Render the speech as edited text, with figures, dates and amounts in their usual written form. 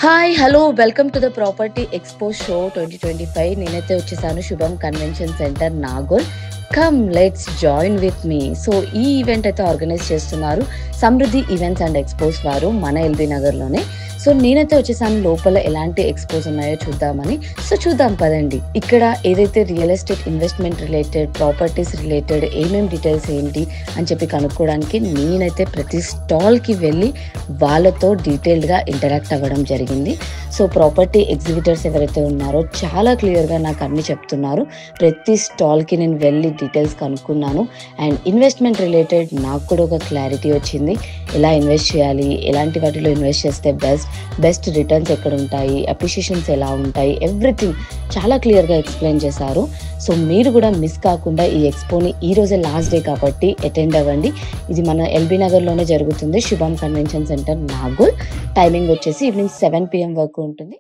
Hi! Hello! Welcome to the property expo show 2025. నేనైతే వచ్చేసాను శుభం convention centre Nagole. Come let's join with me. So ఈ event అయితే organise చేస్తున్నారు సమృద్ధి ఈవెంట్స్ అండ్ ఎక్స్పోస్ వారు మన ఎల్బీ నగర్లోనే. సో నేనైతే వచ్చేసాను లోపల ఎలాంటి ఎక్స్పోస్ ఉన్నాయో చూద్దామని. సో చూద్దాం పదండి. ఇక్కడ ఏదైతే real estate investment related, properties related ఏమేమి డీటెయిల్స్ ఏంటి అని చెప్పి కనుక్కోవడానికి నేనైతే ప్రతి స్టాల్కి వెళ్ళి వాళ్ళతో డీటెయిల్డ్గా ఇంటరాక్ట్ అవ్వడం జరిగింది. సో ప్రాపర్టీ ఎగ్జిబిటర్స్ ఎవరైతే ఉన్నారో చాలా క్లియర్గా నాకు అన్ని చెప్తున్నారు. ప్రతి స్టాల్కి నేను వెళ్ళి డీటెయిల్స్ కనుక్కున్నాను. అండ్ ఇన్వెస్ట్మెంట్ రిలేటెడ్ నాకు కూడా ఒక క్లారిటీ వచ్చింది. ఎలా ఇన్వెస్ట్ చేయాలి, ఎలాంటి వాటిలో ఇన్వెస్ట్ చేస్తే బెస్ట్ రిటర్న్స్ ఎక్కడ ఉంటాయి, అప్రిషియేషన్స్ ఎలా ఉంటాయి, ఎవ్రీథింగ్ చాలా క్లియర్గా ఎక్స్ప్లెయిన్ చేశారు. సో మీరు కూడా మిస్ కాకుండా ఈ ఎక్స్పోని ఈ రోజే లాస్ట్ డే కాబట్టి అటెండ్ అవ్వండి. ఇది మన ఎల్బీ నగర్లోనే జరుగుతుంది, శుభం కన్వెన్షన్ సెంటర్ నాగోల్. టైమింగ్ వచ్చేసి ఈవినింగ్ 7 PM వరకు ఉంటుంది.